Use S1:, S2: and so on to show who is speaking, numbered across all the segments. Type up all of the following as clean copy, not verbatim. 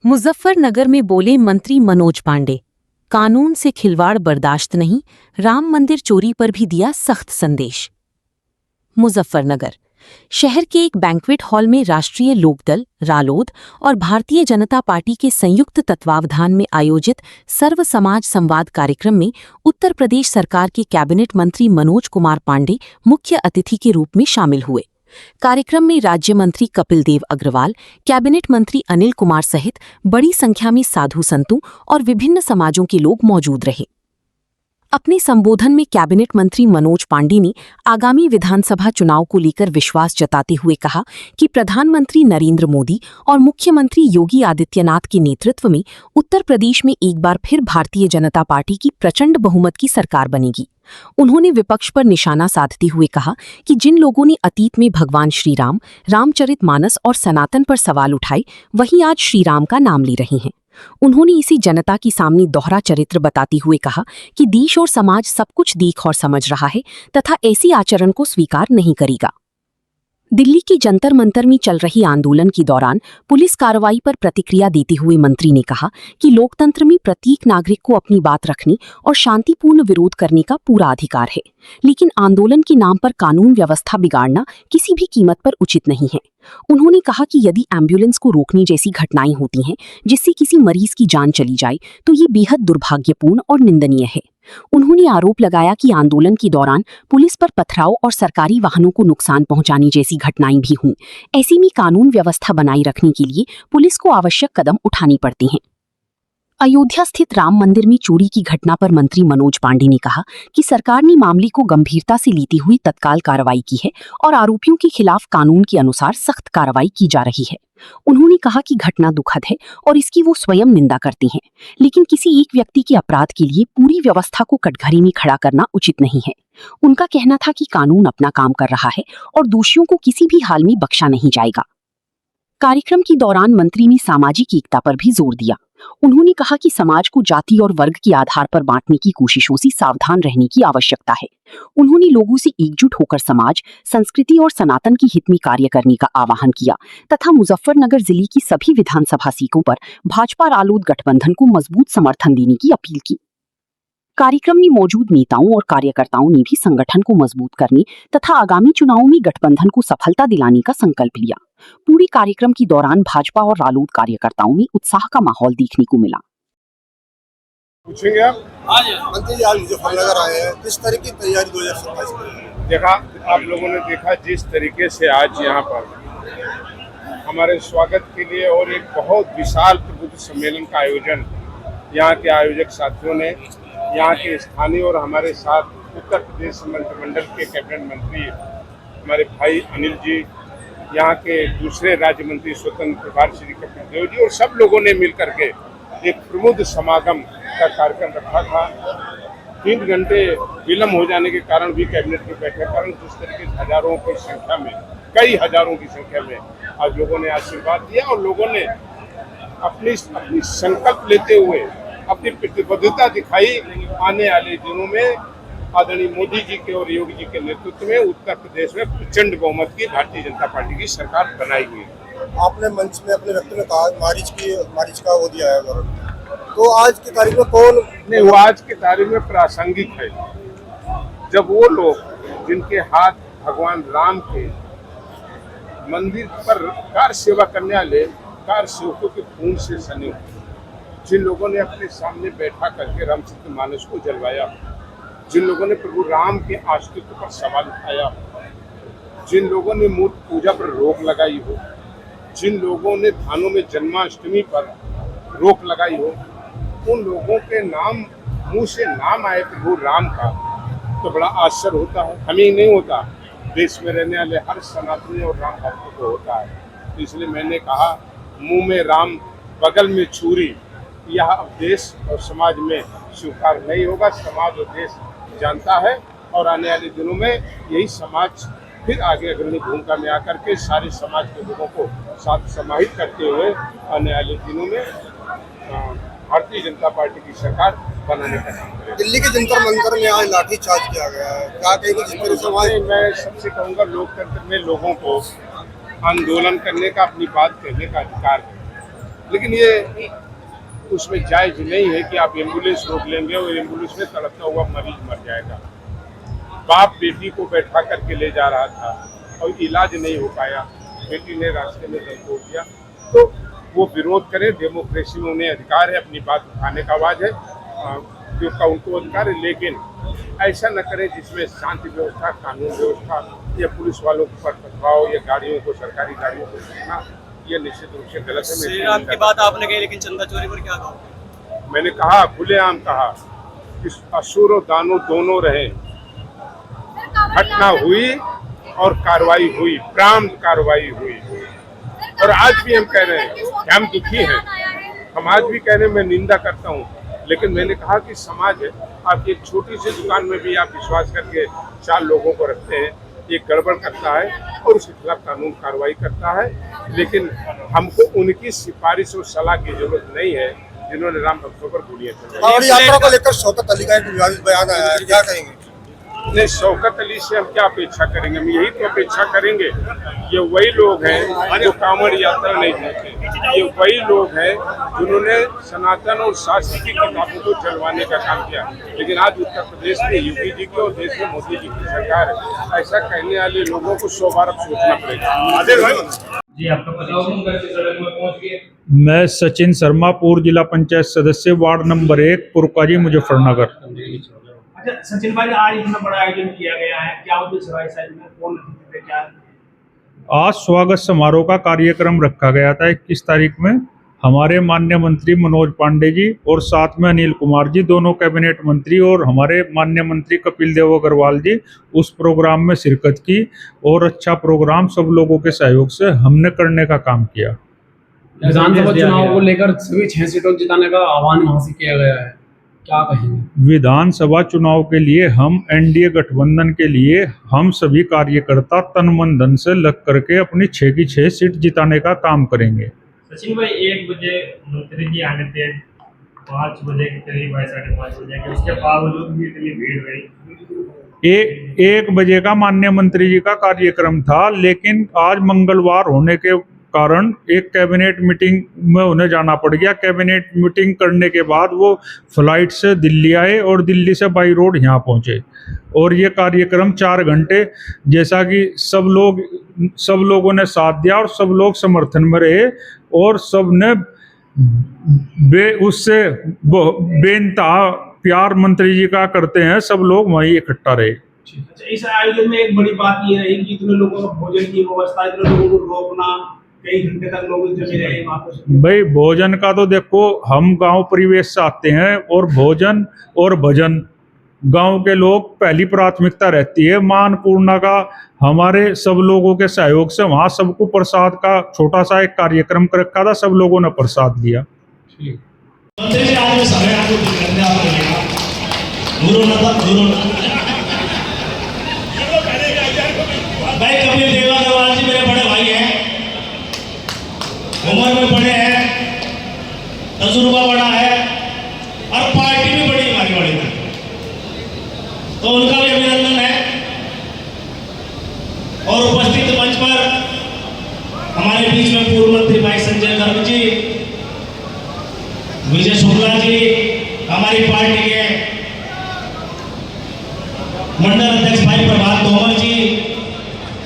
S1: मुजफ्फरनगर में बोले मंत्री मनोज पांडे, कानून से खिलवाड़ बर्दाश्त नहीं, राम मंदिर चोरी पर भी दिया सख्त संदेश। मुजफ्फरनगर शहर के एक बैंक्वेट हॉल में राष्ट्रीय लोकदल, रालोद और भारतीय जनता पार्टी के संयुक्त तत्वावधान में आयोजित सर्व समाज संवाद कार्यक्रम में उत्तर प्रदेश सरकार के कैबिनेट मंत्री मनोज कुमार पांडे मुख्य अतिथि के रूप में शामिल हुए। कार्यक्रम में राज्य मंत्री कपिल देव अग्रवाल, कैबिनेट मंत्री अनिल कुमार सहित बड़ी संख्या में साधु संतों और विभिन्न समाजों के लोग मौजूद रहे। अपने संबोधन में कैबिनेट मंत्री मनोज पांडे ने आगामी विधानसभा चुनाव को लेकर विश्वास जताते हुए कहा कि प्रधानमंत्री नरेंद्र मोदी और मुख्यमंत्री योगी आदित्यनाथ के नेतृत्व में उत्तर प्रदेश में एक बार फिर भारतीय जनता पार्टी की प्रचंड बहुमत की सरकार बनेगी। उन्होंने विपक्ष पर निशाना साधते हुए कहा कि जिन लोगों ने अतीत में भगवान श्री राम, रामचरितमानस और सनातन पर सवाल उठाए, वहीं आज श्री राम का नाम ले रहे हैं। उन्होंने इसी जनता के सामने दोहरा चरित्र बताते हुए कहा कि देश और समाज सब कुछ देख और समझ रहा है तथा ऐसी आचरण को स्वीकार नहीं करेगा। दिल्ली के जंतर मंतर में चल रही आंदोलन के दौरान पुलिस कार्रवाई पर प्रतिक्रिया देते हुए मंत्री ने कहा कि लोकतंत्र में प्रत्येक नागरिक को अपनी बात रखने और शांतिपूर्ण विरोध करने का पूरा अधिकार है, लेकिन आंदोलन के नाम पर कानून व्यवस्था बिगाड़ना किसी भी कीमत पर उचित नहीं है। उन्होंने कहा कि यदि एम्बुलेंस को रोकने जैसी घटनाएं होती हैं जिससे किसी मरीज की जान चली जाए तो ये बेहद दुर्भाग्यपूर्ण और निंदनीय है। उन्होंने आरोप लगाया कि आंदोलन के दौरान पुलिस पर पथराव और सरकारी वाहनों को नुकसान पहुंचाने जैसी घटनाएं भी हुई। ऐसे में कानून व्यवस्था बनाए रखने के लिए पुलिस को आवश्यक कदम उठाने पड़ते हैं। अयोध्या स्थित राम मंदिर में चोरी की घटना पर मंत्री मनोज पांडे ने कहा कि सरकार ने मामले को गंभीरता से लेते हुए तत्काल कार्रवाई की है और आरोपियों के खिलाफ कानून के अनुसार सख्त कार्रवाई की जा रही है। उन्होंने कहा कि घटना दुखद है और इसकी वो स्वयं निंदा करते हैं, लेकिन किसी एक व्यक्ति के अपराध के लिए पूरी व्यवस्था को कटघरे में खड़ा करना उचित नहीं है। उनका कहना था कि कानून अपना काम कर रहा है और दोषियों को किसी भी हाल में बख्शा नहीं जाएगा। कार्यक्रम के दौरान मंत्री ने सामाजिक एकता पर भी जोर दिया। उन्होंने कहा कि समाज को जाति और वर्ग के आधार पर बांटने की कोशिशों से सावधान रहने की आवश्यकता है। उन्होंने लोगों से एकजुट होकर समाज, संस्कृति और सनातन के हित में कार्य करने का आह्वान किया तथा मुजफ्फरनगर जिले की सभी विधानसभा सीटों पर भाजपा रालोद गठबंधन को मजबूत समर्थन देने की अपील की। कार्यक्रम में मौजूद नेताओं और कार्यकर्ताओं ने भी संगठन को मजबूत करने तथा आगामी चुनावों में गठबंधन को सफलता दिलाने का संकल्प लिया। पूरे कार्यक्रम के दौरान भाजपा और रालोद कार्यकर्ताओं में उत्साह का माहौल देखने को मिला।
S2: पूछेंगे आप?
S3: मंत्री जी आज मुजफ्फरनगर आए हैं, किस तरह की तैयारी 2027 की?
S2: देखा, आप लोगों ने देखा जिस तरीके से आज यहाँ पर हमारे स्वागत के लिए और एक बहुत विशाल प्रबुद्ध सम्मेलन का आयोजन यहाँ के आयोजक साथियों ने, यहाँ के स्थानीय और हमारे साथ उत्तर प्रदेश मंत्रिमंडल के कैबिनेट मंत्री हमारे भाई अनिल जी, यहाँ के दूसरे राज्य मंत्री स्वतंत्र प्रभार श्री कपिल देव जी और सब लोगों ने मिलकर के एक प्रमुख समागम का कार्यक्रम रखा था। 3 घंटे विलम्ब हो जाने के कारण भी कैबिनेट में बैठे कारण जिस तरीके से हजारों की संख्या में, कई हजारों की संख्या में आज लोगों ने आशीर्वाद दिया और लोगों ने अपनी संकल्प लेते हुए अपनी प्रतिबद्धता दिखाई। आने वाले दिनों में आदरणीय मोदी जी के और योगी जी के नेतृत्व में उत्तर प्रदेश में प्रचंड बहुमत की भारतीय जनता पार्टी की सरकार बनाई हुई है।
S3: आपने मंच में अपने व्यक्ति में कहा मारिच का वो दिया है, तो आज की तारीख में कौन
S2: नहीं, वो आज की तारीख में प्रासंगिक है जब वो लोग जिनके हाथ भगवान राम के मंदिर पर कार सेवा करने वाले कार सेवकों के खून से सने, जिन लोगों ने अपने सामने बैठा करके रामचरितमानस को जलवाया, जिन लोगों ने प्रभु राम के अस्तित्व पर सवाल उठाया, जिन लोगों ने मूर्ति पूजा पर रोक लगाई हो, जिन लोगों ने थानों में जन्माष्टमी पर रोक लगाई हो, उन लोगों के नाम मुंह से नाम आए प्रभु राम का तो बड़ा आश्चर्य होता है। हमें ही नहीं होता, देश में रहने वाले हर सनातनी और राम भक्तों को होता है। तो इसलिए मैंने कहा, मुंह में राम बगल में छुरी, यह अब देश और समाज में स्वीकार नहीं होगा। समाज और देश जानता है और आने वाले दिनों में यही समाज फिर आगे अग्रणी भूमिका में आकर के सारे समाज के लोगों को साथ समाहित करते हुए आने वाले दिनों में भारतीय जनता पार्टी की सरकार बनाने का काम करेगा।
S3: दिल्ली के जंतर मंतर में आज लाठीचार्ज किया गया है, क्या कहेंगे जिस तरह से?
S2: मैं सबसे कहूँगा, लोकतंत्र में लोगों को आंदोलन करने का, अपनी बात कहने का अधिकार है। लेकिन ये उसमें जायज नहीं है कि आप एम्बुलेंस रोक लेंगे और एम्बुलेंस में तड़पता हुआ मरीज मर जाएगा। बाप बेटी को बैठा करके ले जा रहा था और इलाज नहीं हो पाया, बेटी ने रास्ते में दम तोड़ दिया। तो वो विरोध करें, डेमोक्रेसी में उन्हें अधिकार है, अपनी बात उठाने का आवाज है, जो का उनको अधिकार है, लेकिन ऐसा न करें जिसमें शांति व्यवस्था, कानून व्यवस्था या पुलिस वालों पर पथराव या गाड़ियों को, सरकारी गाड़ियों को रोकना, ये निश्चित रूप से गलत है।
S4: श्री राम की बात आपने कही, लेकिन चंदा चोरी पर क्या कहा?
S2: मैंने कहा, खुलेआम कहा कि असुर और दानव दोनों रहे। घटना हुई और कार्रवाई हुई, प्रारंभ कार्रवाई हुई। और आज भी हम कह रहे हैं कि हम दुखी हैं, हम आज भी कह रहे हैं, मैं निंदा करता हूं, लेकिन मैंने कहा कि समाज है, आपकी एक छोटी सी दुकान में भी आप विश्वास करके 4 लोगों को रखते हैं, ये गड़बड़ करता है और उसके खिलाफ कानून कार्रवाई करता है। लेकिन हमको उनकी सिफारिश और सलाह की जरूरत नहीं है जिन्होंने राम भक्तों पर गोलियां चलाई।
S3: कांवड़ यात्रा को लेकर शौकत अली का एक विवादित बयान आया है, क्या कहेंगे?
S2: नहीं, शौकत अली से हम क्या अपेक्षा करेंगे? हम यही तो अपेक्षा करेंगे, ये वही लोग हैं जो कांवड़ यात्रा नहीं करते, ये वही लोग हैं जिन्होंने सनातन और शास्त्र की किताबों को जलवाने का काम किया। लेकिन आज उत्तर प्रदेश में योगी जी की और देश में मोदी जी की सरकार है, ऐसा कहने वाले लोगों को 100 बार अब सोचना पड़ेगा।
S5: जी, आपका परिचय? मैं सचिन शर्मा, पूर्व जिला पंचायत सदस्य, वार्ड नंबर 1, पुरकाजी, मुजफ्फरनगर।
S6: अच्छा सचिन भाई, आज इतना बड़ा आयोजन किया गया है, क्या उद्देश्य रहा इस आयोजन में, कौन अतिथि थे, क्या?
S5: आज स्वागत समारोह का कार्यक्रम रखा गया था 21 तारीख में। हमारे माननीय मंत्री मनोज पांडे जी और साथ में अनिल कुमार जी, दोनों कैबिनेट मंत्री, और हमारे माननीय मंत्री कपिल देव अग्रवाल जी उस प्रोग्राम में शिरकत की और अच्छा प्रोग्राम सब लोगों के सहयोग से हमने करने का काम किया।
S7: विधानसभा चुनाव को लेकर सभी 6 सीटों जिताने का आह्वान वहां से किया गया है, क्या कहेंगे?
S5: विधानसभा चुनाव के लिए हम एनडीए गठबंधन के लिए हम सभी कार्यकर्ता तन मन धन से लग करके अपनी 6 की 6 सीट जिताने का काम करेंगे।
S6: सचिन भाई, 1 बजे मंत्री जी आने थे, 5 बजे के करीब, 5:30 बजे के, उसके बावजूद भी इतनी भीड़ रही।
S5: 1 बजे का माननीय मंत्री जी का कार्यक्रम था, लेकिन आज मंगलवार होने के कारण एक कैबिनेट मीटिंग में उन्हें जाना पड़ गया। कैबिनेट मीटिंग करने के बाद वो फ्लाइट से दिल्ली आए और दिल्ली से बाई रोड यहाँ पहुँचे और ये कार्यक्रम 4 घंटे, जैसा कि सब लोगों ने साथ दिया और सब लोग समर्थन में रहे और सब ने उससे बेनतहा प्यार मंत्री जी का करते हैं, सब लोग वहीं इकट्ठा रहे।
S6: अच्छा, इस आयोजन में एक बड़ी बात ये रही कि इतने लोगों को भोजन की व्यवस्था, इतने लोगों को रोकना, कई घंटे तक लोग जमे रहे वहाँ पर।
S5: भाई, भोजन का तो देखो, हम गांव परिवेश से आते हैं और भोजन और भजन गांव के लोग पहली प्राथमिकता रहती है। मां अन्नपूर्णा का हमारे सब लोगों के सहयोग से वहाँ सबको प्रसाद का छोटा सा एक कार्यक्रम कर रखा था, सब लोगों ने प्रसाद दिया।
S8: भाई कपिल देव अग्रवाल जी मेरे बड़े भाई हैं, उम्र में बड़े हैं, तजुर्बा बड़ा है और पार्टी भी बड़ी हमारी बड़ी है, तो उनका भी अभिनंदन है। और उपस्थित मंच पर हमारे बीच में पूर्व मंत्री भाई संजय गर्ग जी, विजय शुक्ला जी, हमारी पार्टी के मंडल अध्यक्ष भाई प्रभात तोमर जी,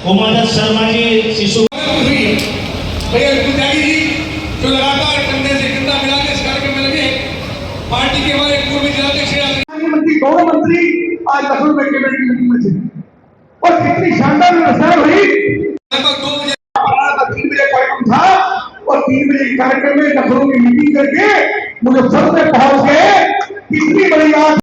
S8: उमादत्त शर्मा जी, शिशु
S9: त्यागी जी जो लगातार कंधे से कंधा मिला के इस कार्यक्रम में लगे, पार्टी के हमारे पूर्व जिलाध्यक्ष मंत्री गौरव मंत्री आज लखनऊ में कैबिनेट मीटिंग में थे और कितनी शानदार व्यवस्था हुई। लगभग 2 बजे 3 बजे कार्यक्रम था और 3 बजे कार्यक्रम में लखनऊ में मीटिंग करके मुजफ्फरनगर में पहुंच गए। कितनी बड़ी बात